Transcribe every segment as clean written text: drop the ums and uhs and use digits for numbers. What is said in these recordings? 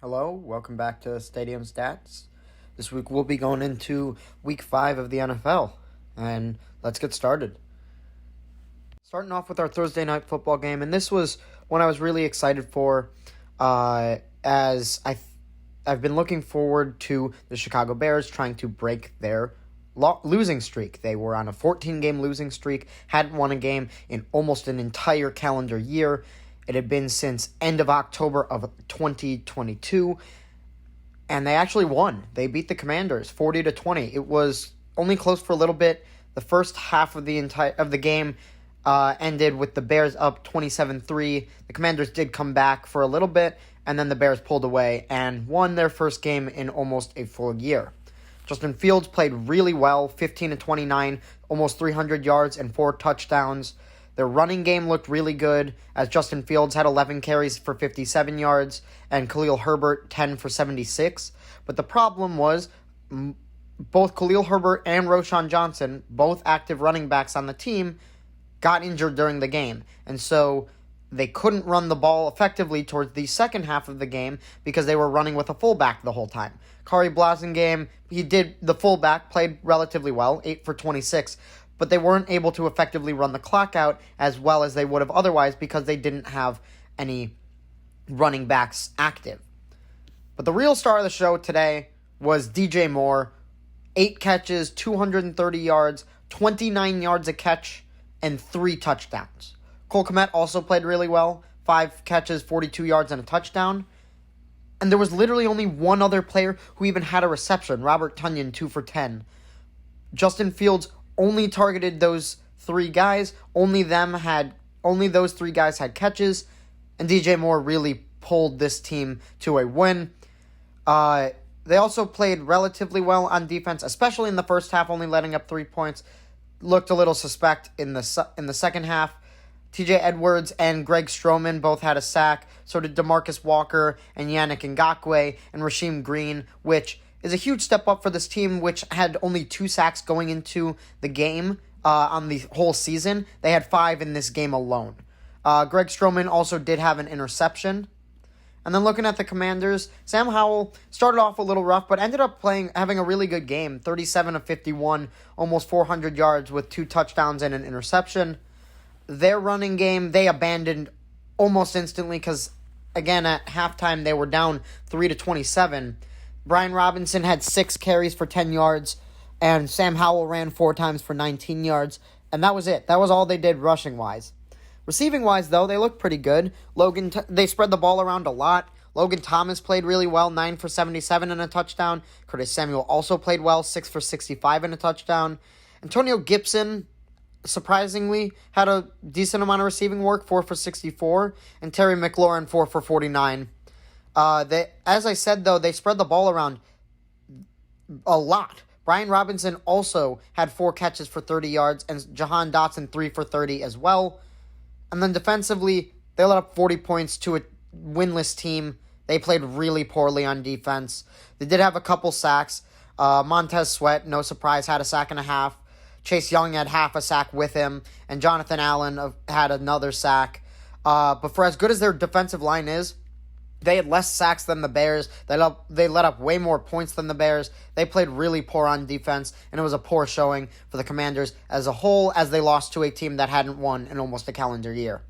Hello, welcome back to Stadium Stats. This week we'll be going into week 5 of the NFL, and let's get started. Starting off with our Thursday night football game, and this was one I was really excited for, as I've been looking forward to the Chicago Bears trying to break their losing streak. They were on a 14-game losing streak, hadn't won a game in almost an entire calendar year. It had been since end of October of 2022, and they actually won. They beat the Commanders 40-20. It was only close for a little bit. The first half of the game ended with the Bears up 27-3. The Commanders did come back for a little bit, and then the Bears pulled away and won their first game in almost a full year. Justin Fields played really well, 15-29, almost 300 yards and 4 touchdowns. Their running game looked really good, as Justin Fields had 11 carries for 57 yards and Khalil Herbert 10 for 76. But the problem was both Khalil Herbert and Roschon Johnson, both active running backs on the team, got injured during the game. And so they couldn't run the ball effectively towards the second half of the game because they were running with a fullback the whole time. Khari Blasingame, the fullback, played relatively well, 8 for 26, but they weren't able to effectively run the clock out as well as they would have otherwise because they didn't have any running backs active. But the real star of the show today was DJ Moore. 8 catches, 230 yards, 29 yards a catch, and 3 touchdowns. Cole Kmet also played really well. 5 catches, 42 yards, and a touchdown. And there was literally only one other player who even had a reception, Robert Tonyan, 2 for 10. Justin Fields only targeted those 3 guys. Only those 3 guys had catches. And DJ Moore really pulled this team to a win. They also played relatively well on defense, especially in the first half, only letting up 3 points. Looked a little suspect in the second half. TJ Edwards and Greg Stroman both had a sack. So did DeMarcus Walker and Yannick Ngakoue and Rasheem Green, which is a huge step up for this team, which had only 2 sacks going into the game on the whole season. They had 5 in this game alone. Greg Stroman also did have an interception. And then looking at the Commanders, Sam Howell started off a little rough, but ended up having a really good game. 37-51, almost 400 yards with 2 touchdowns and an interception. Their running game, they abandoned almost instantly because, again, at halftime they were down 3-27. Brian Robinson had 6 carries for 10 yards, and Sam Howell ran 4 times for 19 yards, and that was it. That was all they did rushing-wise. Receiving-wise, though, they looked pretty good. They spread the ball around a lot. Logan Thomas played really well, 9 for 77 and a touchdown. Curtis Samuel also played well, 6 for 65 and a touchdown. Antonio Gibson, surprisingly, had a decent amount of receiving work, 4 for 64. And Terry McLaurin, 4 for 49. As I said, though, they spread the ball around a lot. Brian Robinson also had 4 catches for 30 yards, and Jahan Dotson 3 for 30 as well. And then defensively, they let up 40 points to a winless team. They played really poorly on defense. They did have a couple sacks. Montez Sweat, no surprise, had a sack and a half. Chase Young had half a sack with him, and Jonathan Allen had another sack. But for as good as their defensive line is, they had less sacks than the Bears. They let up way more points than the Bears. They played really poor on defense, and it was a poor showing for the Commanders as a whole as they lost to a team that hadn't won in almost a calendar year.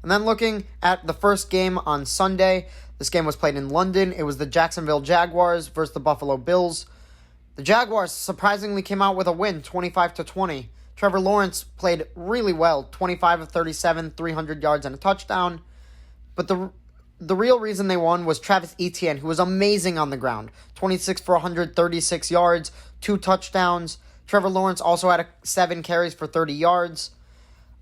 And then looking at the first game on Sunday, this game was played in London. It was the Jacksonville Jaguars versus the Buffalo Bills. The Jaguars surprisingly came out with a win, 25-20. Trevor Lawrence played really well, 25 of 37, 300 yards and a touchdown. But the real reason they won was Travis Etienne, who was amazing on the ground. 26 for 136 yards, 2 touchdowns. Trevor Lawrence also had 7 carries for 30 yards.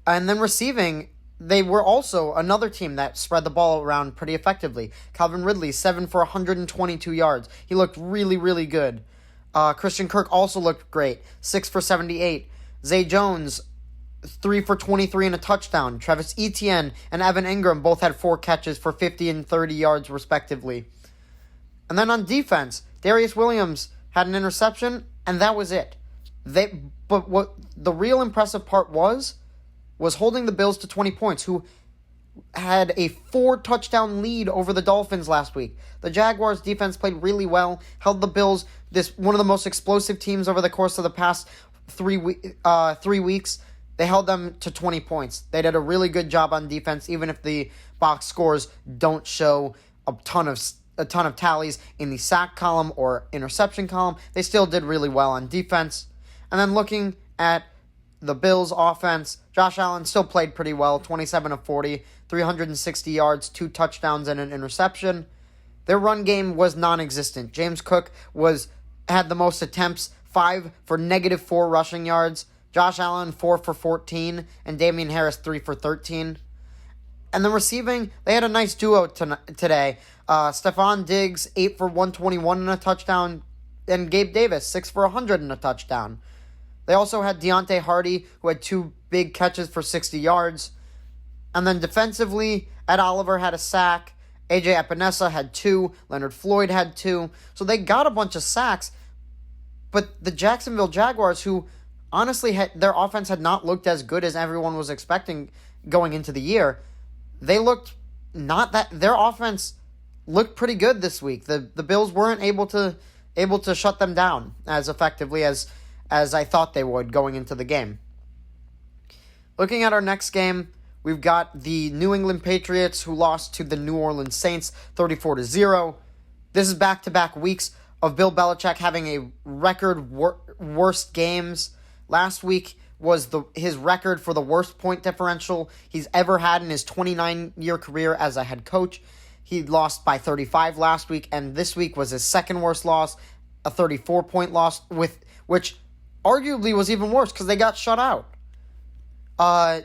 And then receiving, they were also another team that spread the ball around pretty effectively. Calvin Ridley, 7 for 122 yards. He looked really, really good. Christian Kirk also looked great, 6 for 78. Zay Jones, 3 for 23 and a touchdown. Travis Etienne and Evan Ingram both had 4 catches for 50 and 30 yards respectively. And then on defense, Darius Williams had an interception, and that was it. But what the real impressive part was holding the Bills to 20 points, who had a 4-touchdown lead over the Dolphins last week. The Jaguars defense played really well, held the Bills, one of the most explosive teams over the course of the past 3 weeks. They held them to 20 points. They did a really good job on defense, even if the box scores don't show a ton of tallies in the sack column or interception column. They still did really well on defense. And then looking at the Bills' offense, Josh Allen still played pretty well, 27 of 40, 360 yards, 2 touchdowns, and an interception. Their run game was non-existent. James Cook had the most attempts, 5 for -4 rushing yards. Josh Allen, 4 for 14, and Damian Harris, 3 for 13. And the receiving, they had a nice duo today. Stephon Diggs, 8 for 121 and a touchdown, and Gabe Davis, 6 for 100 and a touchdown. They also had Deontay Hardy, who had 2 big catches for 60 yards. And then defensively, Ed Oliver had a sack. AJ Epinesa had 2. Leonard Floyd had 2. So they got a bunch of sacks. But the Jacksonville Jaguars, who honestly their offense had not looked as good as everyone was expecting going into the year, their offense looked pretty good this week. The Bills weren't able to shut them down as effectively as I thought they would going into the game. Looking at our next game, we've got the New England Patriots, who lost to the New Orleans Saints 34-0. This is back-to-back weeks of Bill Belichick having a record worst games. Last week was his record for the worst point differential he's ever had in his 29-year career as a head coach. He lost by 35 last week, and this week was his second worst loss, a 34-point loss, which arguably was even worse because they got shut out.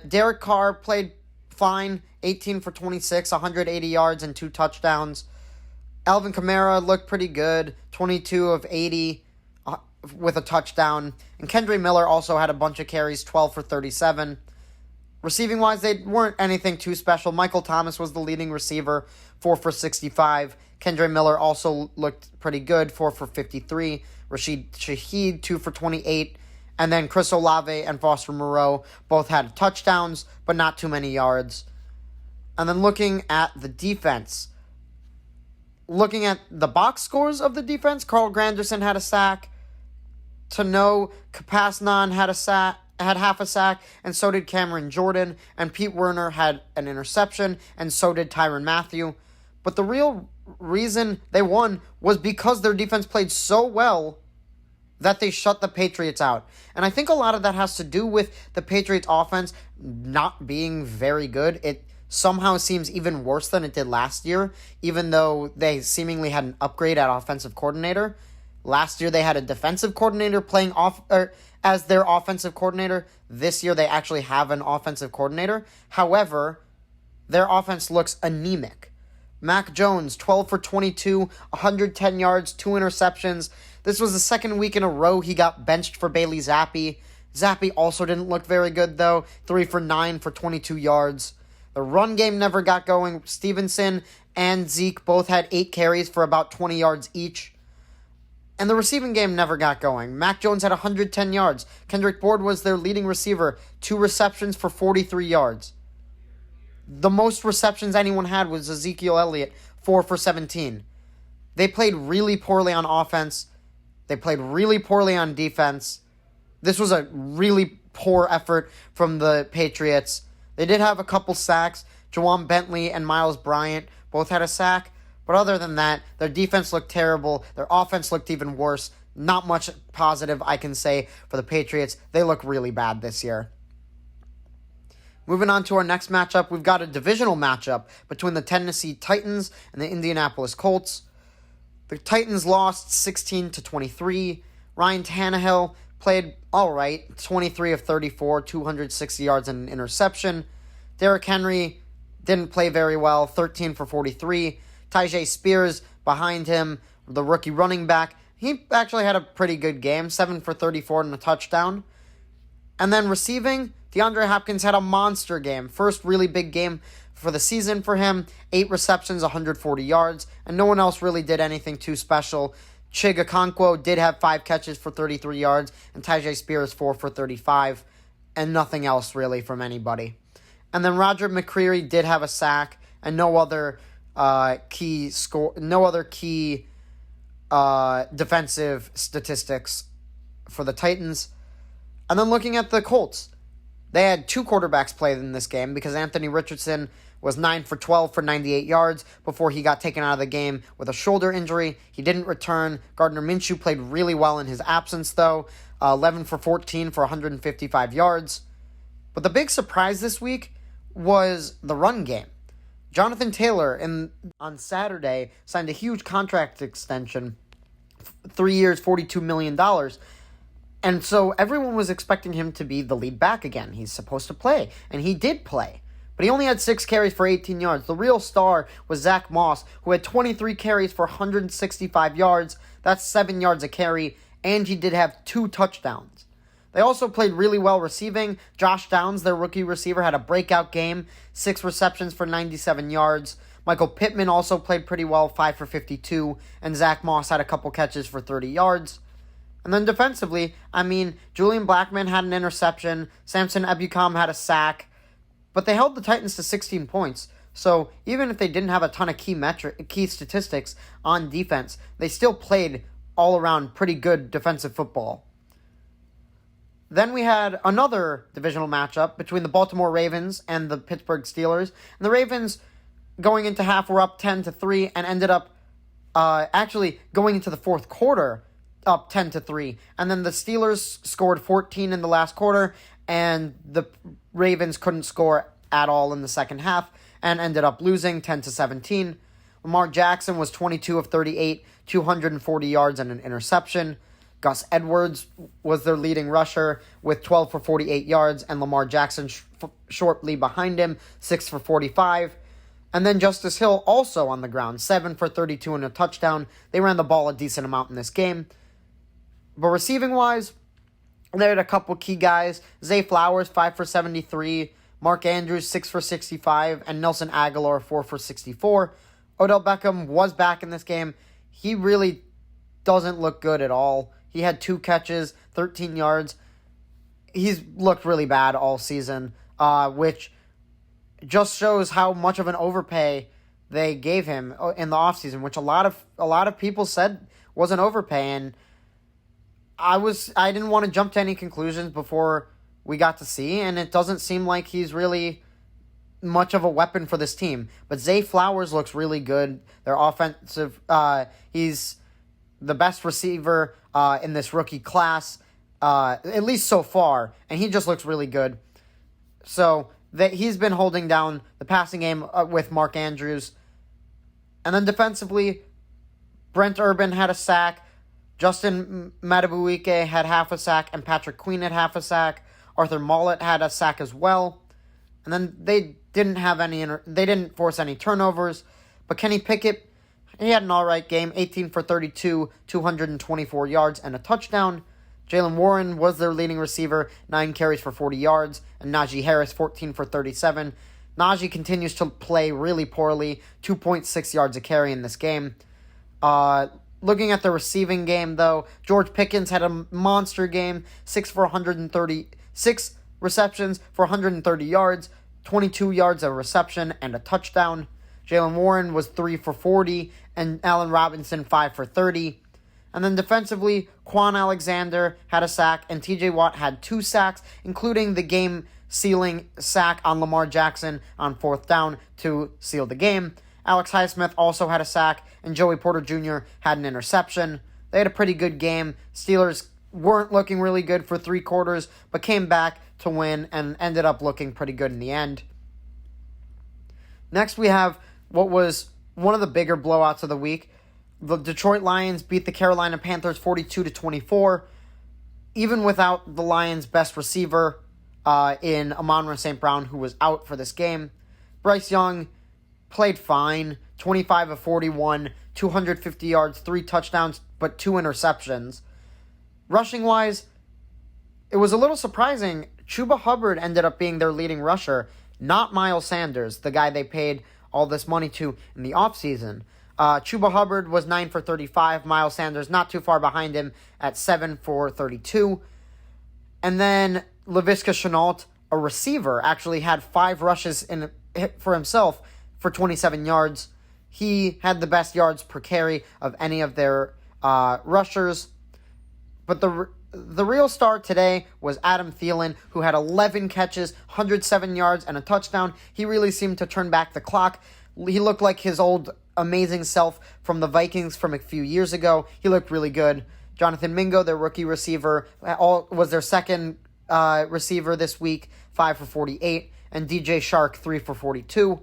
Derek Carr played fine, 18 for 26, 180 yards and 2 touchdowns. Alvin Kamara looked pretty good, 22 of 80 with a touchdown. And Kendre Miller also had a bunch of carries, 12 for 37. Receiving-wise, they weren't anything too special. Michael Thomas was the leading receiver, 4 for 65. Kendre Miller also looked pretty good, 4 for 53. Rashid Shaheed, 2 for 28. And then Chris Olave and Foster Moreau both had touchdowns, but not too many yards. And then looking at the defense, looking at the box scores of the defense, Carl Granderson had a sack. Tano Kapasnan had half a sack, and so did Cameron Jordan. And Pete Werner had an interception, and so did Tyrann Mathieu. But the real reason they won was because their defense played so well that they shut the Patriots out. And I think a lot of that has to do with the Patriots offense not being very good. It somehow seems even worse than it did last year, even though they seemingly had an upgrade at offensive coordinator. Last year they had a defensive coordinator playing as their offensive coordinator. This year they actually have an offensive coordinator. However, their offense looks anemic. Mac Jones, 12 for 22, 110 yards, 2 interceptions. This was the second week in a row he got benched for Bailey Zappi. Zappi also didn't look very good, though. 3 for 9 for 22 yards. The run game never got going. Stevenson and Zeke both had 8 carries for about 20 yards each. And the receiving game never got going. Mac Jones had 110 yards. Kendrick Bourne was their leading receiver. 2 receptions for 43 yards. The most receptions anyone had was Ezekiel Elliott, 4 for 17. They played really poorly on offense. They played really poorly on defense. This was a really poor effort from the Patriots. They did have a couple sacks. Jawan Bentley and Miles Bryant both had a sack. But other than that, their defense looked terrible. Their offense looked even worse. Not much positive I can say for the Patriots. They look really bad this year. Moving on to our next matchup, we've got a divisional matchup between the Tennessee Titans and the Indianapolis Colts. The Titans lost 16-23. Ryan Tannehill played all right, 23 of 34, 260 yards and an interception. Derrick Henry didn't play very well, 13 for 43. Tyjae Spears behind him, the rookie running back, he actually had a pretty good game, 7 for 34 and a touchdown. And then receiving, DeAndre Hopkins had a monster game. First really big game for the season for him. 8 receptions, 140 yards, and no one else really did anything too special. Chig Okonkwo did have 5 catches for 33 yards, and Tyjae Spears 4 for 35, and nothing else really from anybody. And then Roger McCreary did have a sack and no other key defensive statistics for the Titans. And then looking at the Colts, they had two quarterbacks play in this game because Anthony Richardson was 9 for 12 for 98 yards before he got taken out of the game with a shoulder injury. He didn't return. Gardner Minshew played really well in his absence, though, 11 for 14 for 155 yards. But the big surprise this week was the run game. Jonathan Taylor on Saturday signed a huge contract extension, 3 years, $42 million. And so everyone was expecting him to be the lead back again. He's supposed to play, and he did play. But he only had 6 carries for 18 yards. The real star was Zach Moss, who had 23 carries for 165 yards. That's 7 yards a carry, and he did have 2 touchdowns. They also played really well receiving. Josh Downs, their rookie receiver, had a breakout game, 6 receptions for 97 yards. Michael Pittman also played pretty well, 5 for 52, and Zach Moss had a couple catches for 30 yards. And then defensively, Julian Blackmon had an interception, Samson Ebukam had a sack, but they held the Titans to 16 points. So even if they didn't have a ton of key statistics on defense, they still played all around pretty good defensive football. Then we had another divisional matchup between the Baltimore Ravens and the Pittsburgh Steelers. And the Ravens, going into half, were up 10-3 and ended up actually going into the fourth quarter up 10-3. And then the Steelers scored 14 in the last quarter, and the Ravens couldn't score at all in the second half and ended up losing 10-17. Lamar Jackson was 22 of 38, 240 yards and an interception. Gus Edwards was their leading rusher with 12 for 48 yards, and Lamar Jackson shortly behind him, 6 for 45. And then Justice Hill also on the ground, 7 for 32 and a touchdown. They ran the ball a decent amount in this game. But receiving-wise, they had a couple key guys. Zay Flowers, 5 for 73. Mark Andrews, 6 for 65. And Nelson Aguilar, 4 for 64. Odell Beckham was back in this game. He really doesn't look good at all. He had 2 catches, 13 yards. He's looked really bad all season, which just shows how much of an overpay they gave him in the offseason, which a lot of people said was an overpay. And I didn't want to jump to any conclusions before we got to see, and it doesn't seem like he's really much of a weapon for this team. But Zay Flowers looks really good. Their offensive, he's the best receiver in this rookie class, at least so far, and he just looks really good. So he's been holding down the passing game with Mark Andrews. And then defensively, Brent Urban had a sack. Justin Matabuike had half a sack, and Patrick Queen had half a sack. Arthur Mollett had a sack as well. And then they didn't force any turnovers. But Kenny Pickett, he had an alright game, 18 for 32, 224 yards, and a touchdown. Jaylen Warren was their leading receiver, 9 carries for 40 yards, and Najee Harris, 14 for 37. Najee continues to play really poorly, 2.6 yards a carry in this game. Looking at the receiving game, though, George Pickens had a monster game, 6 receptions for 130 yards, 22 yards of reception, and a touchdown. Jaylen Warren was 3 for 40, and Allen Robinson 5 for 30. And then defensively, Quan Alexander had a sack, and TJ Watt had 2 sacks, including the game-sealing sack on Lamar Jackson on 4th down to seal the game. Alex Highsmith also had a sack, and Joey Porter Jr. had an interception. They had a pretty good game. Steelers weren't looking really good for 3 quarters, but came back to win and ended up looking pretty good in the end. Next, we have what was one of the bigger blowouts of the week. The Detroit Lions beat the Carolina Panthers 42-24, even without the Lions' best receiver in Amon-Ra St. Brown, who was out for this game. Bryce Young played fine, 25 of 41, 250 yards, 3 touchdowns, but 2 interceptions. Rushing-wise, it was a little surprising. Chuba Hubbard ended up being their leading rusher, not Miles Sanders, the guy they paid all this money to in the offseason. Chuba Hubbard was 9 for 35. Miles Sanders not too far behind him at 7 for 32. And then Laviska Shenault a receiver actually had 5 rushes for himself for 27 yards. He had the best yards per carry of any of their rushers. But the real star today was Adam Thielen, who had 11 catches, 107 yards, and a touchdown. He really seemed to turn back the clock. He looked like his old amazing self from the Vikings from a few years ago. He looked really good. Jonathan Mingo, their rookie receiver, was their second receiver this week, 5 for 48, and DJ Chark, 3 for 42.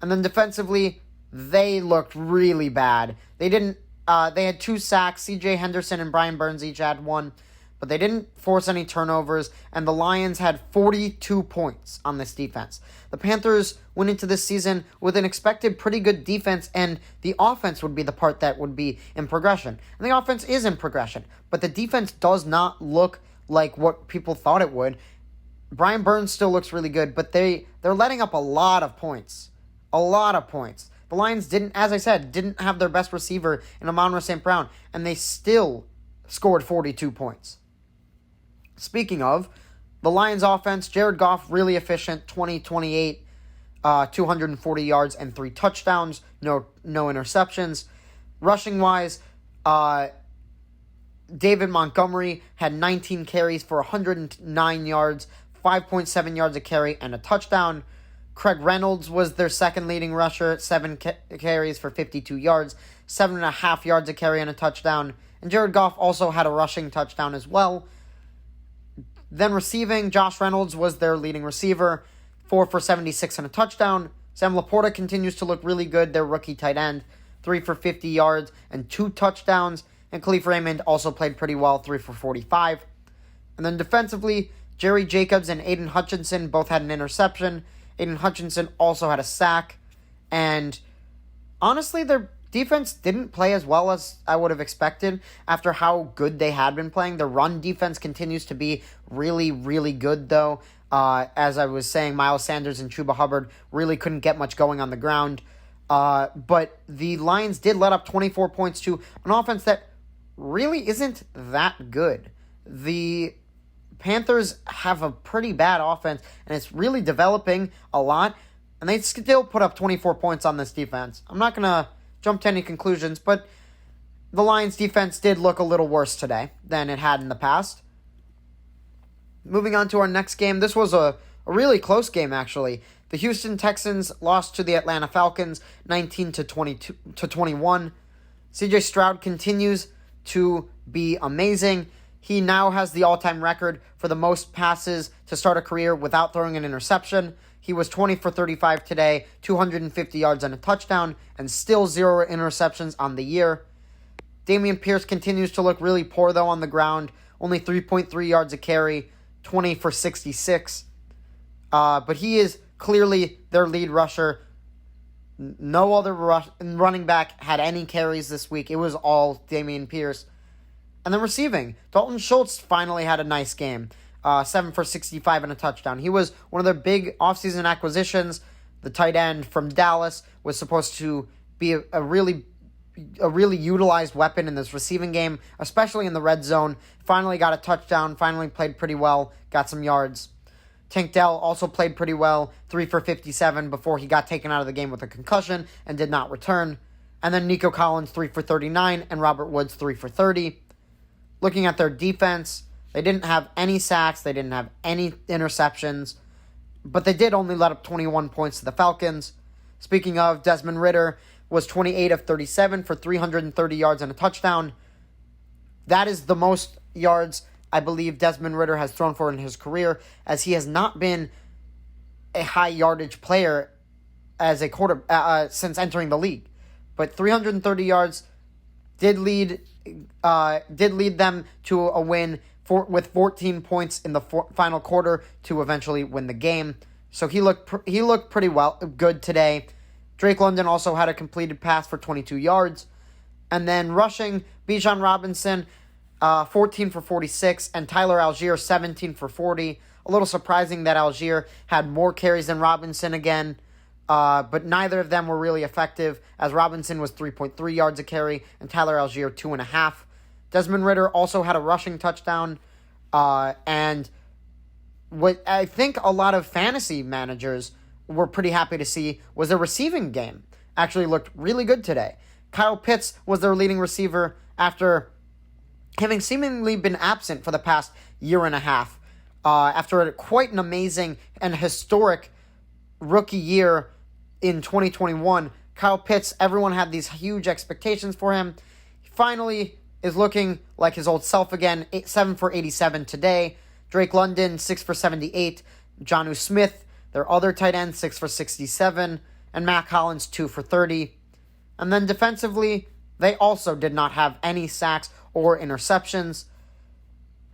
And then defensively, they looked really bad. They had 2 sacks. C.J. Henderson and Brian Burns each had 1, but they didn't force any turnovers, and the Lions had 42 points on this defense. The Panthers went into this season with an expected pretty good defense, and the offense would be the part that would be in progression. And the offense is in progression, but the defense does not look like what people thought it would. Brian Burns still looks really good, but they're letting up a lot of points. A lot of points. The Lions didn't have their best receiver in Amon-Ra St. Brown, and they still scored 42 points. Speaking of, the Lions offense, Jared Goff, really efficient, 20-28, 240 yards and 3 touchdowns, no interceptions. Rushing-wise, David Montgomery had 19 carries for 109 yards, 5.7 yards a carry, and a touchdown. Craig Reynolds was their second leading rusher, 7 carries for 52 yards, 7.5 yards a carry, and a touchdown. And Jared Goff also had a rushing touchdown as well. Then receiving, Josh Reynolds was their leading receiver, 4 for 76 and a touchdown. Sam Laporta continues to look really good, their rookie tight end, 3 for 50 yards and 2 touchdowns. And Khalif Raymond also played pretty well, 3 for 45. And then defensively, Jerry Jacobs and Aiden Hutchinson both had an interception. Aiden Hutchinson also had a sack. And honestly, their defense didn't play as well as I would have expected after how good they had been playing. The run defense continues to be really, really good, though. As I was saying, Miles Sanders and Chuba Hubbard really couldn't get much going on the ground. But the Lions did let up 24 points to an offense that really isn't that good. The Panthers have a pretty bad offense, and it's really developing a lot, and they still put up 24 points on this defense. I'm not going to jump to any conclusions, but the Lions defense did look a little worse today than it had in the past. Moving on to our next game, this was a really close game, actually. The Houston Texans lost to the Atlanta Falcons 19-21. CJ Stroud continues to be amazing. He now has the all-time record for the most passes to start a career without throwing an interception. He was 20 for 35 today, 250 yards and a touchdown, and still 0 interceptions on the year. Dameon Pierce continues to look really poor, though, on the ground. Only 3.3 yards a carry, 20 for 66. But he is clearly their lead rusher. No other running back had any carries this week. It was all Dameon Pierce. And then receiving, Dalton Schultz finally had a nice game. 7 for 65 and a touchdown. He was one of their big offseason acquisitions. The tight end from Dallas was supposed to be a really utilized weapon in this receiving game, especially in the red zone. Finally got a touchdown, finally played pretty well, got some yards. Tank Dell also played pretty well, 3 for 57 before he got taken out of the game with a concussion and did not return. And then Nico Collins, 3 for 39, and Robert Woods, 3 for 30. Looking at their defense, they didn't have any sacks, they didn't have any interceptions, but they did only let up 21 points to the Falcons. Speaking of, Desmond Ridder was 28 of 37 for 330 yards and a touchdown. That is the most yards I believe Desmond Ridder has thrown for in his career, as he has not been a high yardage player as a since entering the league. But 330 yards did lead them to a win with 14 points in the final quarter to eventually win the game. So he looked pretty good today. Drake London also had a completed pass for 22 yards. And then rushing, Bijan Robinson, 14 for 46, and Tyler Algier, 17 for 40. A little surprising that Algier had more carries than Robinson again, but neither of them were really effective, as Robinson was 3.3 yards a carry, and Tyler Algier 2.5. Desmond Ridder also had a rushing touchdown, and what I think a lot of fantasy managers were pretty happy to see was their receiving game. Actually looked really good today. Kyle Pitts was their leading receiver after having seemingly been absent for the past year and a half. After quite an amazing and historic rookie year in 2021, Kyle Pitts, everyone had these huge expectations for him. He finally is looking like his old self again. 7 for 87 today. Drake London, 6 for 78. Jonnu Smith, their other tight end, 6 for 67. And Matt Collins, 2 for 30. And then defensively, they also did not have any sacks or interceptions.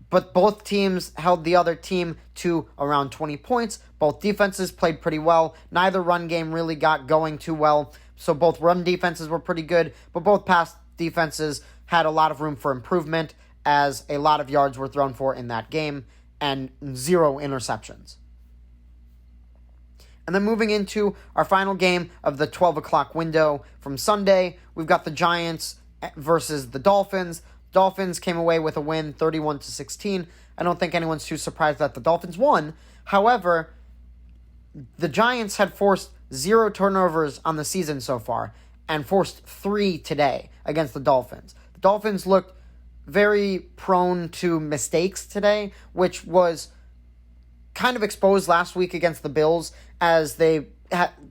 But both teams held the other team to around 20 points. Both defenses played pretty well. Neither run game really got going too well. So both run defenses were pretty good, but both pass defenses had a lot of room for improvement, as a lot of yards were thrown for in that game and 0 interceptions. And then moving into our final game of the 12 o'clock window from Sunday, we've got the Giants versus the Dolphins. Dolphins came away with a win, 31-16. I don't think anyone's too surprised that the Dolphins won. However, the Giants had forced 0 turnovers on the season so far and forced 3 today against the Dolphins. The Dolphins looked very prone to mistakes today, which was kind of exposed last week against the Bills, as they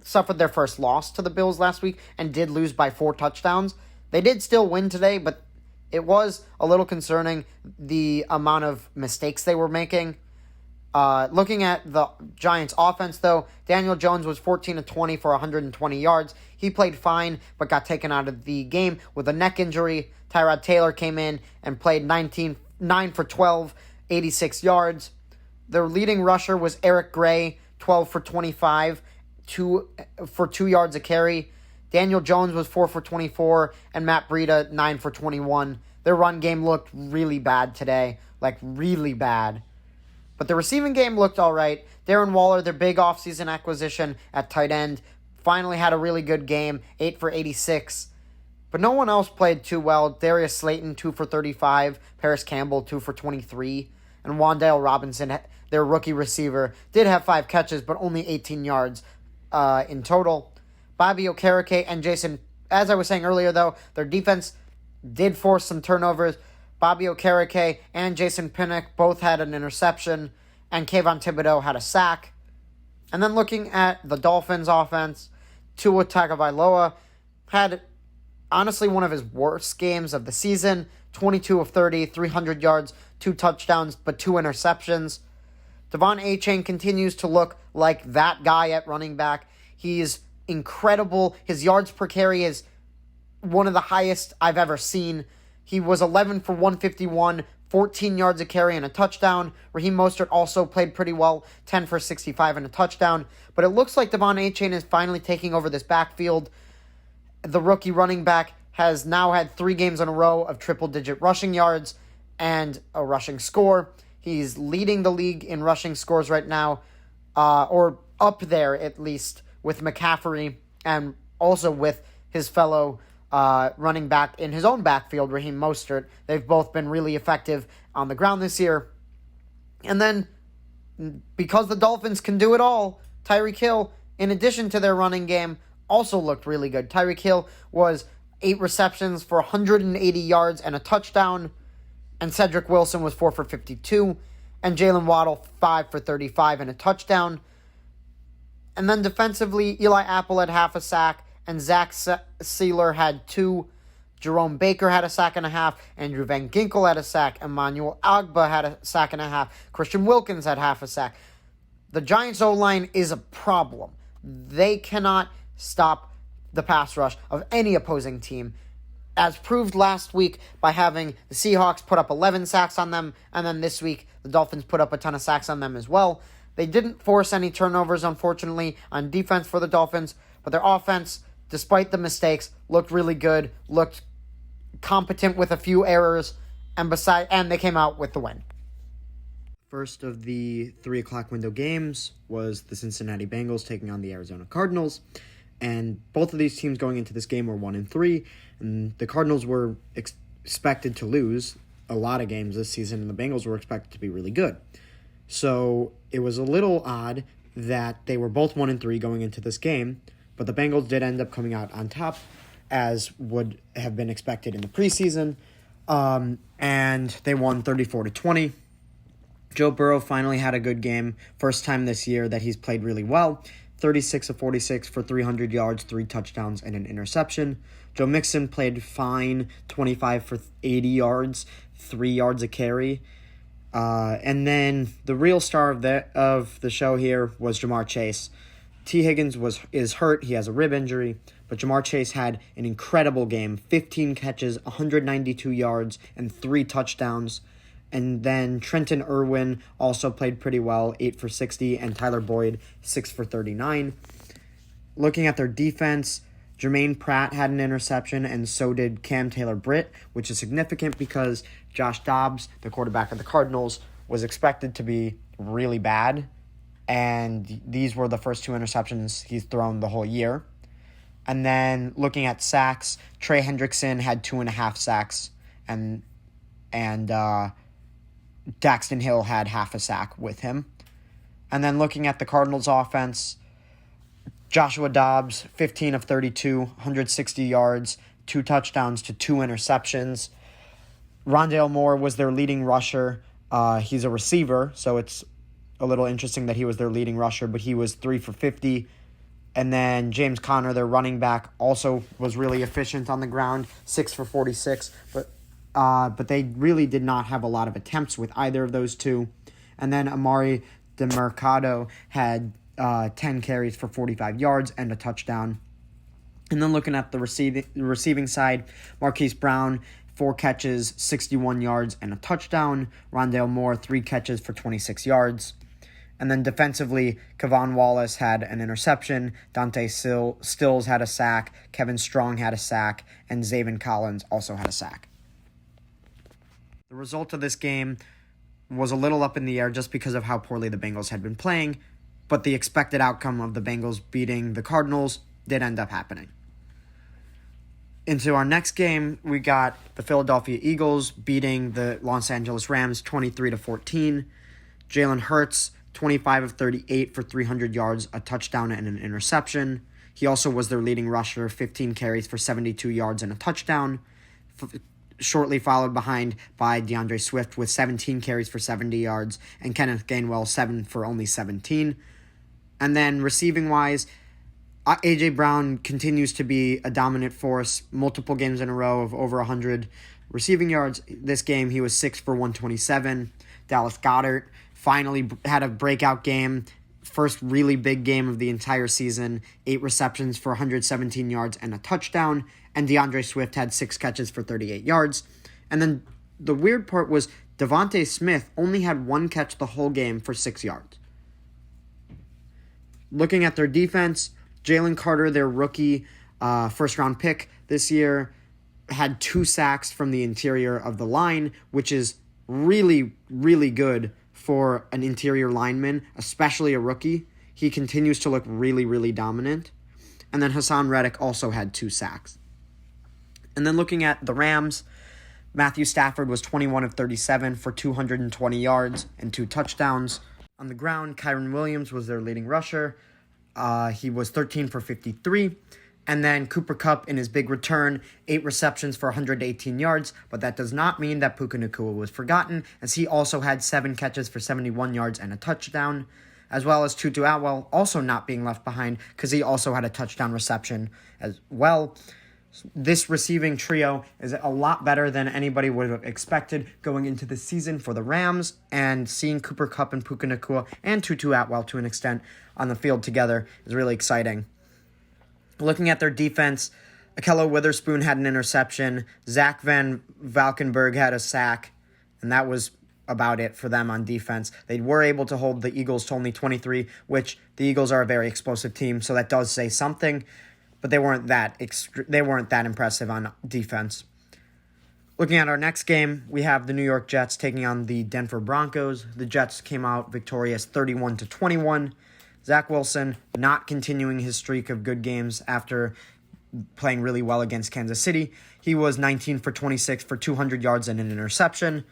suffered their first loss to the Bills last week and did lose by 4 touchdowns. They did still win today, but it was a little concerning, the amount of mistakes they were making. Looking at the Giants' offense, though, Daniel Jones was 14-20 for 120 yards. He played fine, but got taken out of the game with a neck injury. Tyrod Taylor came in and played 9 for 12, 86 yards. Their leading rusher was Eric Gray, 12 for 25, 2 yards a carry. Daniel Jones was 4 for 24, and Matt Breida, 9 for 21. Their run game looked really bad today, like really bad. But the receiving game looked all right. Darren Waller, their big offseason acquisition at tight end, finally had a really good game, 8 for 86. But no one else played too well. Darius Slayton, 2 for 35. Paris Campbell, 2 for 23. And Wan'Dale Robinson, their rookie receiver, did have 5 catches, but only 18 yards in total. Bobby Okereke and Jason, as I was saying earlier, though, their defense did force some turnovers. Bobby Okereke and Jason Pinnock both had an interception, and Kayvon Thibodeau had a sack. And then looking at the Dolphins' offense, Tua Tagovailoa had honestly one of his worst games of the season. 22 of 30, 300 yards, 2 touchdowns, but 2 interceptions. Devon Achane continues to look like that guy at running back. He's incredible. His yards per carry is one of the highest I've ever seen. He was 11 for 151, 14 yards a carry and a touchdown. Raheem Mostert also played pretty well, 10 for 65 and a touchdown. But it looks like Devon Achane is finally taking over this backfield. The rookie running back has now had 3 games in a row of triple-digit rushing yards and a rushing score. He's leading the league in rushing scores right now, or up there at least, with McCaffrey and also with his fellow running back in his own backfield, Raheem Mostert. They've both been really effective on the ground this year. And then, because the Dolphins can do it all, Tyreek Hill, in addition to their running game, also looked really good. Tyreek Hill was 8 receptions for 180 yards and a touchdown, and Cedric Wilson was 4 for 52, and Jalen Waddle 5 for 35 and a touchdown. And then defensively, Eli Apple had half a sack, and Zach Sealer had 2. Jerome Baker had a sack and a half. Andrew Van Ginkel had a sack. Emmanuel Agba had a sack and a half. Christian Wilkins had half a sack. The Giants' O-line is a problem. They cannot stop the pass rush of any opposing team, as proved last week by having the Seahawks put up 11 sacks on them, and then this week the Dolphins put up a ton of sacks on them as well. They didn't force any turnovers, unfortunately, on defense for the Dolphins, but their offense, despite the mistakes, looked really good, looked competent with a few errors, and they came out with the win. First of the 3 o'clock window games was the Cincinnati Bengals taking on the Arizona Cardinals, and both of these teams going into this game were 1-3, and the Cardinals were expected to lose a lot of games this season, and the Bengals were expected to be really good. So it was a little odd that they were both 1-3 going into this game, but the Bengals did end up coming out on top, as would have been expected in the preseason, and they won 34-20. Joe Burrow finally had a good game, first time this year that he's played really well. 36 of 46 for 300 yards, 3 touchdowns, and an interception. Joe Mixon played fine, 25 for 80 yards, 3 yards a carry. And then the real star of the show here was Ja'Marr Chase. T. Higgins is hurt. He has a rib injury. But Ja'Marr Chase had an incredible game, 15 catches, 192 yards, and 3 touchdowns. And then Trenton Irwin also played pretty well, 8 for 60, and Tyler Boyd, 6 for 39. Looking at their defense, Jermaine Pratt had an interception, and so did Cam Taylor-Britt, which is significant because Josh Dobbs, the quarterback of the Cardinals, was expected to be really bad, and these were the first 2 interceptions he's thrown the whole year. And then looking at sacks, Trey Hendrickson had 2.5 sacks, and Daxton Hill had half a sack with him. And then looking at the Cardinals offense, Joshua Dobbs, 15 of 32, 160 yards, 2 touchdowns to 2 interceptions. Rondale Moore was their leading rusher. He's a receiver, so it's a little interesting that he was their leading rusher, but he was 3 for 50. And then James Conner, their running back, also was really efficient on the ground, 6 for 46. But they really did not have a lot of attempts with either of those two. And then Amari DeMercado had 10 carries for 45 yards and a touchdown. And then looking at the receiving side, Marquise Brown, 4 catches, 61 yards, and a touchdown. Rondale Moore, 3 catches for 26 yards. And then defensively, Kevon Wallace had an interception, Dante Stills had a sack, Kevin Strong had a sack, and Zaven Collins also had a sack. The result of this game was a little up in the air just because of how poorly the Bengals had been playing, but the expected outcome of the Bengals beating the Cardinals did end up happening. Into our next game, we got the Philadelphia Eagles beating the Los Angeles Rams 23-14. Jalen Hurts, 25 of 38 for 300 yards, a touchdown and an interception. He also was their leading rusher, 15 carries for 72 yards and a touchdown. Shortly followed behind by DeAndre Swift with 17 carries for 70 yards, and Kenneth Gainwell 7 for only 17. And then receiving-wise, A.J. Brown continues to be a dominant force, multiple games in a row of over 100 receiving yards. This game, he was 6 for 127. Dallas Goedert finally had a breakout game, first really big game of the entire season, 8 receptions for 117 yards and a touchdown. And DeAndre Swift had 6 catches for 38 yards. And then the weird part was Devontae Smith only had 1 catch the whole game for 6 yards. Looking at their defense, Jalen Carter, their rookie first-round pick this year, had 2 sacks from the interior of the line, which is really, really good for an interior lineman, especially a rookie. He continues to look really, really dominant. And then Hassan Reddick also had 2 sacks. And then looking at the Rams, Matthew Stafford was 21 of 37 for 220 yards and 2 touchdowns. On the ground, Kyren Williams was their leading rusher. He was 13 for 53. And then Cooper Kupp in his big return, 8 receptions for 118 yards. But that does not mean that Puka Nacua was forgotten, as he also had 7 catches for 71 yards and a touchdown, as well as Tutu Atwell also not being left behind because he also had a touchdown reception as well. This receiving trio is a lot better than anybody would have expected going into the season for the Rams, and seeing Cooper Kupp and Puka Nacua and Tutu Atwell to an extent on the field together is really exciting. Looking at their defense, Ahkello Witherspoon had an interception, Zach Van Valkenburg had a sack, and that was about it for them on defense. They were able to hold the Eagles to only 23, which the Eagles are a very explosive team, so that does say something. But they weren't that impressive on defense. Looking at our next game, we have the New York Jets taking on the Denver Broncos. The Jets came out victorious 31-21. Zach Wilson not continuing his streak of good games after playing really well against Kansas City. He was 19 for 26 for 200 yards and an interception.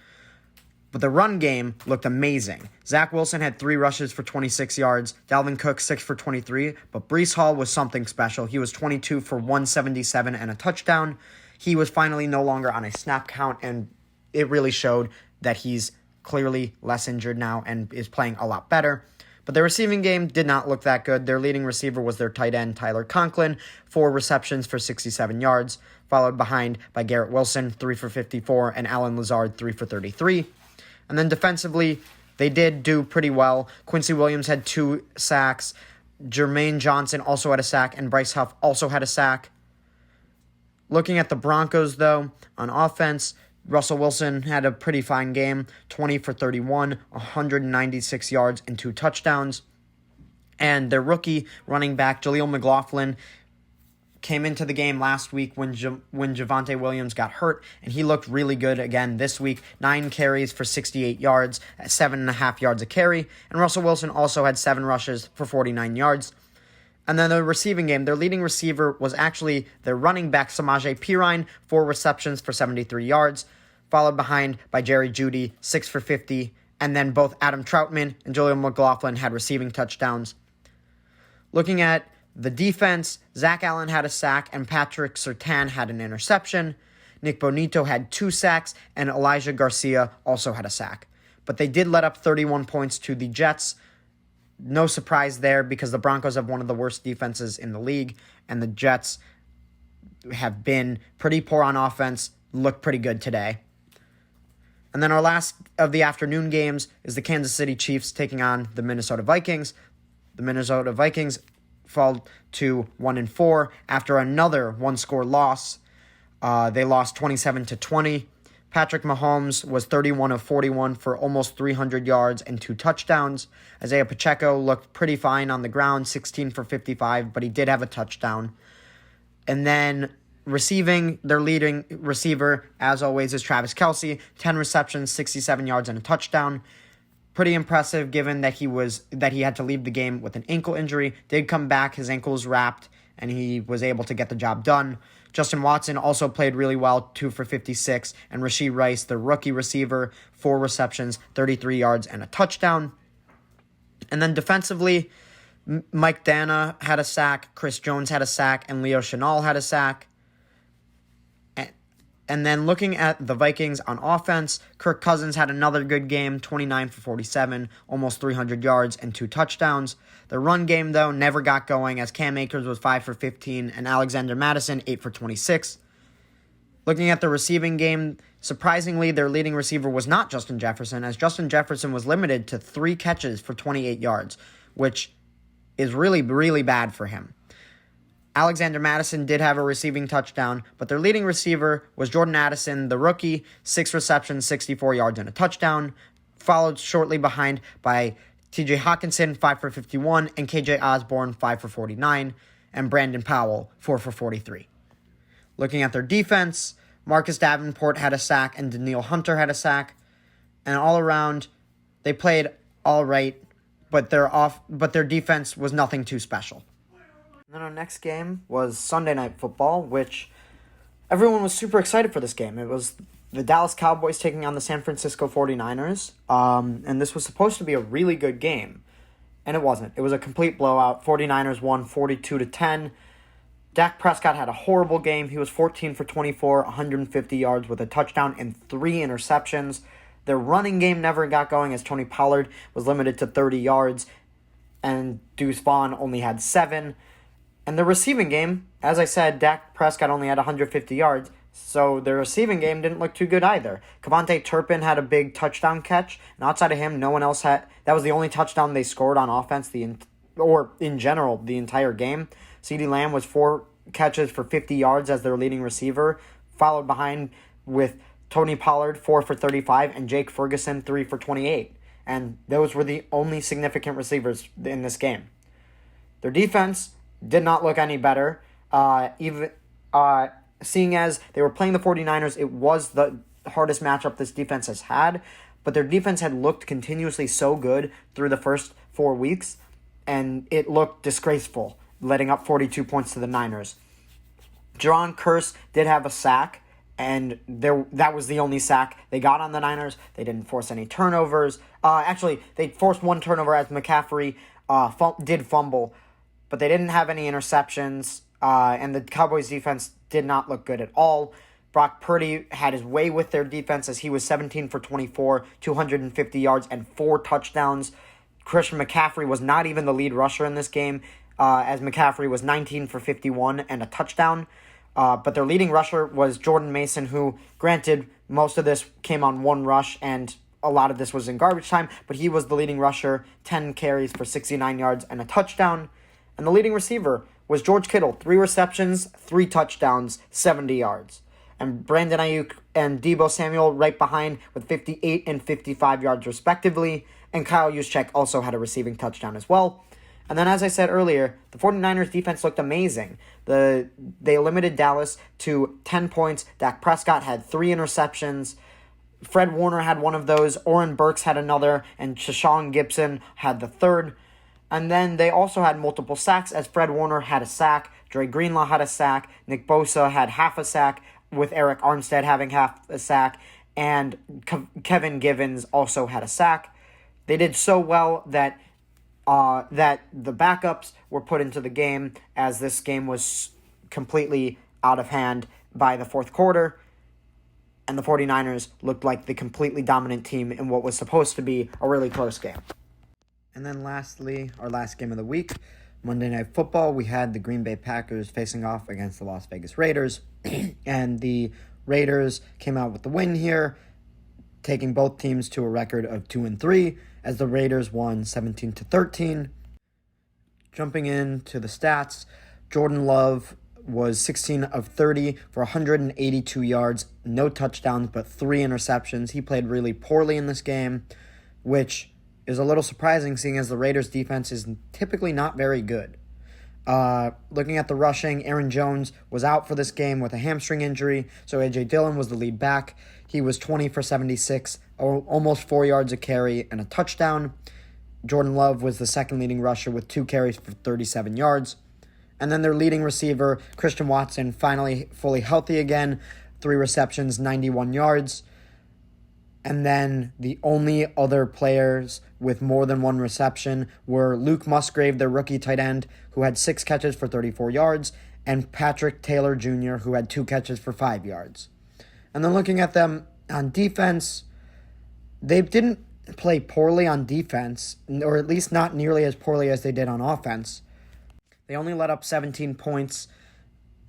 But the run game looked amazing. Zach Wilson had 3 rushes for 26 yards, Dalvin Cook 6 for 23, but Breece Hall was something special. He was 22 for 177 and a touchdown. He was finally no longer on a snap count, and it really showed that he's clearly less injured now and is playing a lot better. But their receiving game did not look that good. Their leading receiver was their tight end, Tyler Conklin, 4 receptions for 67 yards, followed behind by Garrett Wilson, 3 for 54, and Allen Lazard, 3 for 33. And then defensively, they did do pretty well. Quincy Williams had 2 sacks. Jermaine Johnson also had a sack, and Bryce Huff also had a sack. Looking at the Broncos, though, on offense, Russell Wilson had a pretty fine game, 20 for 31, 196 yards, and 2 touchdowns. And their rookie running back, Jaleel McLaughlin, came into the game last week when Javonte Williams got hurt, and he looked really good again this week. 9 carries for 68 yards, at 7.5 yards a carry. And Russell Wilson also had 7 rushes for 49 yards. And then the receiving game, their leading receiver was actually their running back, Samaje Perine, 4 receptions for 73 yards, followed behind by Jerry Jeudy, 6 for 50, and then both Adam Troutman and Jaleel McLaughlin had receiving touchdowns. Looking at the defense, Zach Allen had a sack, and Patrick Surtain had an interception. Nick Bonito had 2 sacks, and Elijah Garcia also had a sack. But they did let up 31 points to the Jets. No surprise there because the Broncos have one of the worst defenses in the league, and the Jets have been pretty poor on offense, look pretty good today. And then our last of the afternoon games is the Kansas City Chiefs taking on the Minnesota Vikings. The Minnesota Vikings fall to 1-4 after another one-score loss. They lost 27-20. Patrick Mahomes was 31 of 41 for almost 300 yards and 2 touchdowns. Isaiah Pacheco looked pretty fine on the ground, 16 for 55, but he did have a touchdown. And then receiving, their leading receiver, as always, is Travis Kelce, 10 receptions, 67 yards, and a touchdown. Pretty impressive given that he had to leave the game with an ankle injury. Did come back, his ankle was wrapped, and he was able to get the job done. Justin Watson also played really well, 2 for 56, and Rashee Rice, the rookie receiver, 4 receptions, 33 yards, and a touchdown. And then defensively, Mike Dana had a sack, Chris Jones had a sack, and Leo Chenal had a sack. And then looking at the Vikings on offense, Kirk Cousins had another good game, 29 for 47, almost 300 yards, and 2 touchdowns. The run game, though, never got going as Cam Akers was 5 for 15 and Alexander Mattison 8 for 26. Looking at the receiving game, surprisingly, their leading receiver was not Justin Jefferson, as Justin Jefferson was limited to 3 catches for 28 yards, which is really, really bad for him. Alexander Mattison did have a receiving touchdown, but their leading receiver was Jordan Addison, the rookie, 6 receptions, 64 yards, and a touchdown, followed shortly behind by TJ Hawkinson, 5 for 51, and KJ Osborne, 5 for 49, and Brandon Powell, 4 for 43. Looking at their defense, Marcus Davenport had a sack, and Danielle Hunter had a sack, and all around, they played all right, but their defense was nothing too special. And then our next game was Sunday Night Football, which everyone was super excited for this game. It was the Dallas Cowboys taking on the San Francisco 49ers, and this was supposed to be a really good game, and it wasn't. It was a complete blowout. 49ers won 42-10. Dak Prescott had a horrible game. He was 14 for 24, 150 yards with a touchdown and 3 interceptions. Their running game never got going as Tony Pollard was limited to 30 yards, and Deuce Vaughn only had 7. And the receiving game, as I said, Dak Prescott only had 150 yards, so the receiving game didn't look too good either. Kevontae Turpin had a big touchdown catch, and outside of him, no one else had. That was the only touchdown they scored on offense, or in general, the entire game. CeeDee Lamb was 4 catches for 50 yards as their leading receiver, followed behind with Tony Pollard, 4 for 35, and Jake Ferguson, 3 for 28. And those were the only significant receivers in this game. Their defense did not look any better. Seeing as they were playing the 49ers, it was the hardest matchup this defense has had, but their defense had looked continuously so good through the first 4 weeks, and it looked disgraceful, letting up 42 points to the Niners. Jaron Kearse did have a sack, and that was the only sack they got on the Niners. They didn't force any turnovers. Actually, they forced one turnover as McCaffrey did fumble, but they didn't have any interceptions, and the Cowboys' defense did not look good at all. Brock Purdy had his way with their defense as he was 17 for 24, 250 yards, and 4 touchdowns. Christian McCaffrey was not even the lead rusher in this game, as McCaffrey was 19 for 51 and a touchdown. But their leading rusher was Jordan Mason, who, granted, most of this came on one rush, and a lot of this was in garbage time, but he was the leading rusher, 10 carries for 69 yards and a touchdown. And the leading receiver was George Kittle, 3 receptions, 3 touchdowns, 70 yards. And Brandon Ayuk and Deebo Samuel right behind with 58 and 55 yards respectively. And Kyle Juszczyk also had a receiving touchdown as well. And then, as I said earlier, the 49ers defense looked amazing. They limited Dallas to 10 points. Dak Prescott had 3 interceptions. Fred Warner had one of those. Oren Burks had another. And Shashawn Gibson had the third. And then they also had multiple sacks, as Fred Warner had a sack. Dre Greenlaw had a sack. Nick Bosa had half a sack, with Eric Armstead having half a sack. And Kevin Givens also had a sack. They did so well that the backups were put into the game, as this game was completely out of hand by the fourth quarter, and the 49ers looked like the completely dominant team in what was supposed to be a really close game. And then lastly, our last game of the week, Monday Night Football, we had the Green Bay Packers facing off against the Las Vegas Raiders, and the Raiders came out with the win here, taking both teams to a record of 2-3, as the Raiders won 17-13. Jumping into the stats, Jordan Love was 16 of 30 for 182 yards, no touchdowns, but 3 interceptions. He played really poorly in this game, which is a little surprising, seeing as the Raiders' defense is typically not very good. Looking at the rushing, Aaron Jones was out for this game with a hamstring injury, so A.J. Dillon was the lead back. He was 20 for 76, almost 4 yards a carry and a touchdown. Jordan Love was the second leading rusher with 2 carries for 37 yards. And then their leading receiver, Christian Watson, finally fully healthy again, 3 receptions, 91 yards. And then the only other players with more than 1 reception were Luke Musgrave, their rookie tight end, who had 6 catches for 34 yards, and Patrick Taylor Jr., who had 2 catches for 5 yards. And then looking at them on defense, they didn't play poorly on defense, or at least not nearly as poorly as they did on offense. They only let up 17 points.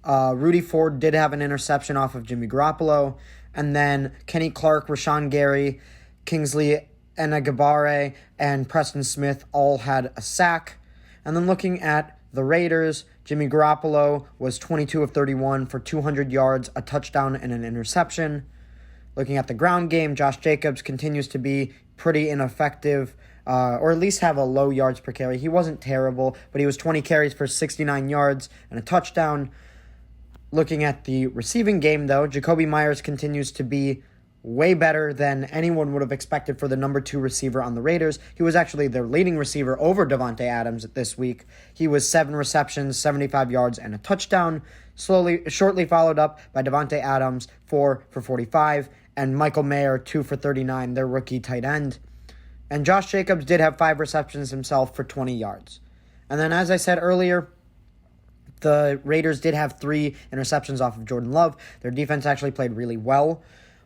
Rudy Ford did have an interception off of Jimmy Garoppolo. And then Kenny Clark, Rashawn Gary, Kingsley Enagbare, and Preston Smith all had a sack. And then looking at the Raiders, Jimmy Garoppolo was 22 of 31 for 200 yards, a touchdown, and an interception. Looking at the ground game, Josh Jacobs continues to be pretty ineffective, or at least have a low yards per carry. He wasn't terrible, but he was 20 carries for 69 yards and a touchdown. Looking at the receiving game, though, Jacoby Myers continues to be way better than anyone would have expected for the number 2 receiver on the Raiders. He was actually their leading receiver over Davante Adams this week. He was 7 receptions, 75 yards, and a touchdown. Shortly followed up by Davante Adams, 4 for 45, and Michael Mayer, 2 for 39, their rookie tight end. And Josh Jacobs did have 5 receptions himself for 20 yards. And then, as I said earlier, the Raiders did have 3 interceptions off of Jordan Love. Their defense actually played really well.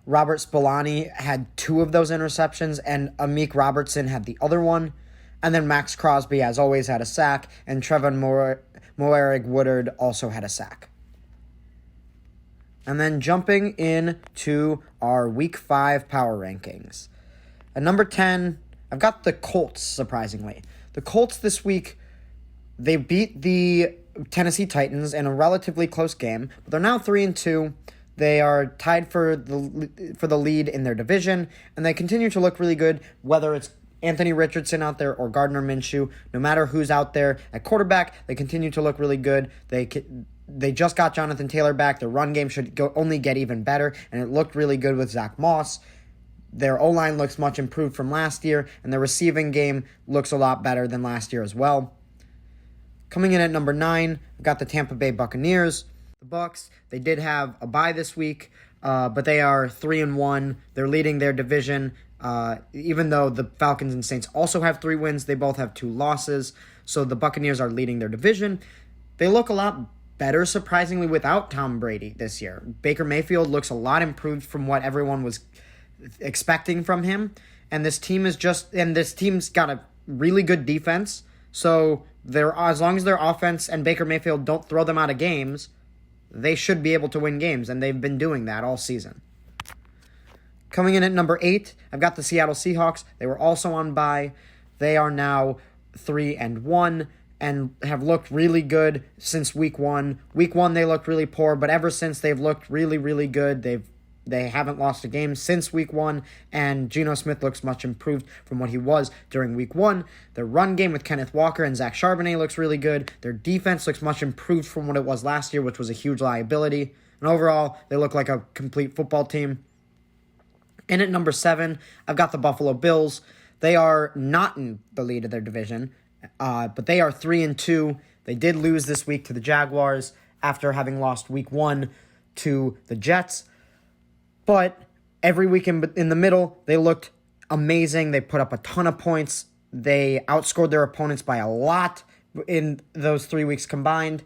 Robert Spillane had 2 of those interceptions, and Amik Robertson had the other one. And then Max Crosby, as always, had a sack, and Trevon Moehrig Woodard also had a sack. And then jumping into our Week 5 power rankings. At number 10, I've got the Colts, surprisingly. The Colts this week, they beat the Tennessee Titans in a relatively close game, but they're now 3-2. They are tied for the lead in their division, and they continue to look really good, whether it's Anthony Richardson out there or Gardner Minshew. No matter who's out there at quarterback, they continue to look really good. They just got Jonathan Taylor back. Their run game should only get even better, and it looked really good with Zach Moss. Their O-line looks much improved from last year, and their receiving game looks a lot better than last year as well. Coming in at number 9, I've got the Tampa Bay Buccaneers. The Bucs, they did have a bye this week, but they are 3-1. They're leading their division. Even though the Falcons and Saints also have 3 wins, they both have 2 losses. So the Buccaneers are leading their division. They look a lot better, surprisingly, without Tom Brady this year. Baker Mayfield looks a lot improved from what everyone was expecting from him. And this team's got a really good defense. So as long as their offense and Baker Mayfield don't throw them out of games, they should be able to win games, and they've been doing that all season. Coming in at number 8, I've got the Seattle Seahawks. They were also on bye. They are now 3-1 and have looked really good since week 1. Week 1 they looked really poor, but ever since they've looked really, really good. They haven't lost a game since week 1, and Geno Smith looks much improved from what he was during week 1. Their run game with Kenneth Walker and Zach Charbonnet looks really good. Their defense looks much improved from what it was last year, which was a huge liability. And overall, they look like a complete football team. In at number 7, I've got the Buffalo Bills. They are not in the lead of their division, but they are 3-2. They did lose this week to the Jaguars after having lost week 1 to the Jets. But every week in the middle, they looked amazing. They put up a ton of points. They outscored their opponents by a lot in those 3 weeks combined.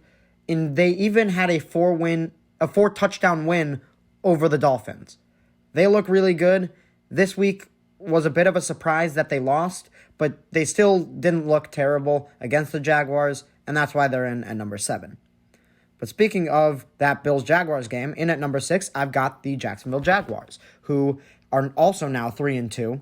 And they even had a 4-touchdown win over the Dolphins. They look really good. This week was a bit of a surprise that they lost, but they still didn't look terrible against the Jaguars, and that's why they're in at number 7. But speaking of that Bills-Jaguars game, in at number 6, I've got the Jacksonville Jaguars, who are also now 3-2.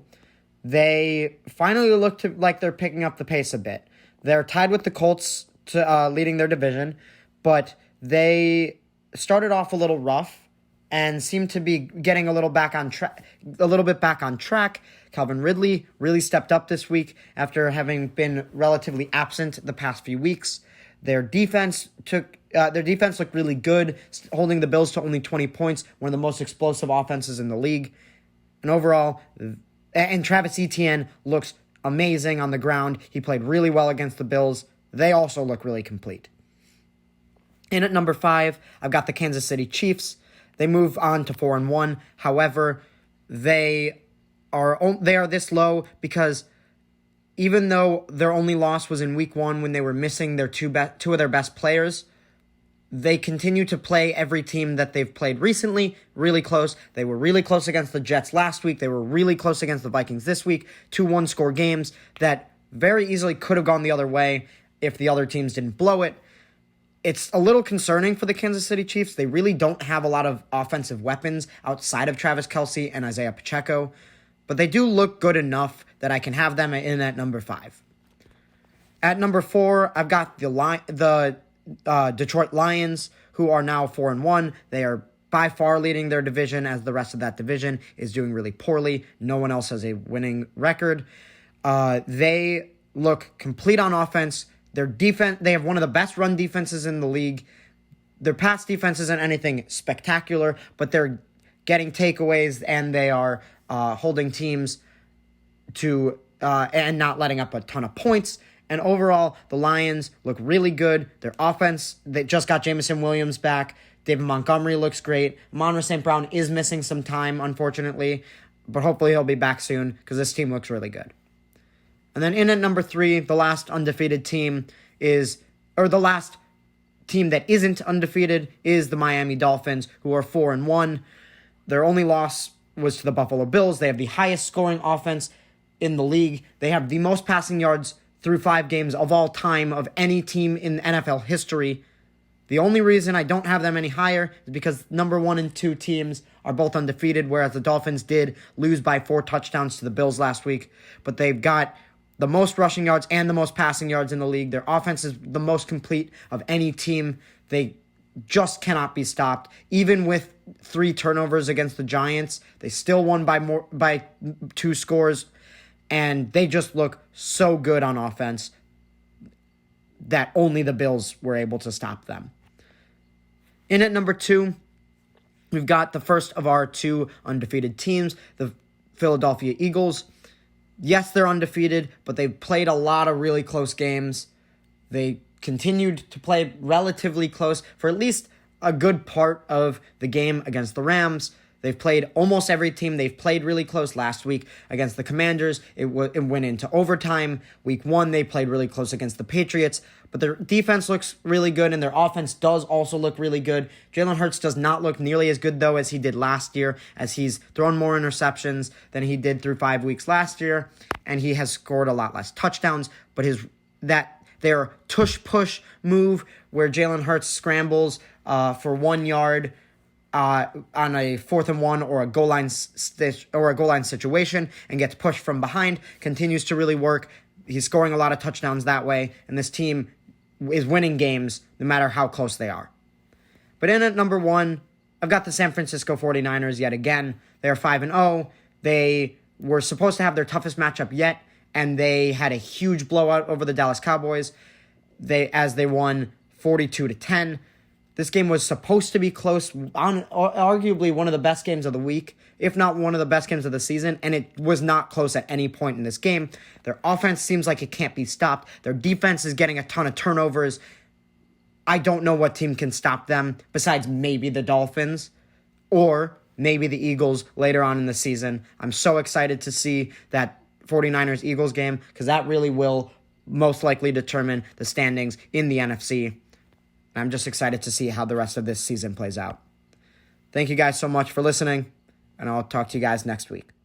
They finally look like they're picking up the pace a bit. They're tied with the Colts leading their division, but they started off a little rough and seem to be getting a little bit back on track. Calvin Ridley really stepped up this week after having been relatively absent the past few weeks. Their defense looked really good, holding the Bills to only 20 points, one of the most explosive offenses in the league. And overall, and Travis Etienne looks amazing on the ground. He played really well against the Bills. They also look really complete. In at number 5, I've got the Kansas City Chiefs. They move on to 4-1. However, they are this low because even though their only loss was in week 1 when they were missing their two of their best players, they continue to play every team that they've played recently really close. They were really close against the Jets last week. They were really close against the Vikings this week. 2 one-score games that very easily could have gone the other way if the other teams didn't blow it. It's a little concerning for the Kansas City Chiefs. They really don't have a lot of offensive weapons outside of Travis Kelce and Isaiah Pacheco, but they do look good enough that I can have them in at number 5. At number 4, I've got the Detroit Lions, who are now 4-1. They are by far leading their division, as the rest of that division is doing really poorly. No one else has a winning record. They look complete on offense. Their defense, they have one of the best run defenses in the league. Their pass defense isn't anything spectacular, but they're getting takeaways and they are holding teams to and not letting up a ton of points. And overall, the Lions look really good. Their offense, they just got Jameson Williams back. David Montgomery looks great. Amon-Ra St. Brown is missing some time, unfortunately, but hopefully he'll be back soon because this team looks really good. And then in at number 3, the last undefeated team the last team that isn't undefeated is the Miami Dolphins, who are 4-1. Their only loss was to the Buffalo Bills. They have the highest scoring offense in the league. They have the most passing yards through 5 games of all time of any team in NFL history. The only reason I don't have them any higher is because number 1 and 2 teams are both undefeated, whereas the Dolphins did lose by 4 touchdowns to the Bills last week. But they've got the most rushing yards and the most passing yards in the league. Their offense is the most complete of any team. They just cannot be stopped. Even with 3 turnovers against the Giants, they still won by 2 scores, and they just look so good on offense that only the Bills were able to stop them. In at number 2, we've got the first of our 2 undefeated teams, the Philadelphia Eagles. Yes, they're undefeated, but they've played a lot of really close games. They continued to play relatively close for at least a good part of the game against the Rams. They've played almost every team. They've played really close. Last week against the Commanders, it went into overtime. Week 1, they played really close against the Patriots. But their defense looks really good, and their offense does also look really good. Jalen Hurts does not look nearly as good, though, as he did last year, as he's thrown more interceptions than he did through 5 weeks last year, and he has scored a lot less touchdowns. But their tush-push move, where Jalen Hurts scrambles for 1 yard on a 4th and 1 or a goal line situation and gets pushed from behind, continues to really work. He's scoring a lot of touchdowns that way, and this team is winning games no matter how close they are. But in at number 1, I've got the San Francisco 49ers yet again. They're 5-0. They were supposed to have their toughest matchup yet, and they had a huge blowout over the Dallas Cowboys as they won 42-10. This game was supposed to be close, arguably one of the best games of the week, if not one of the best games of the season, and it was not close at any point in this game. Their offense seems like it can't be stopped. Their defense is getting a ton of turnovers. I don't know what team can stop them besides maybe the Dolphins or maybe the Eagles later on in the season. I'm so excited to see that 49ers-Eagles game because that really will most likely determine the standings in the NFC. I'm just excited to see how the rest of this season plays out. Thank you guys so much for listening, and I'll talk to you guys next week.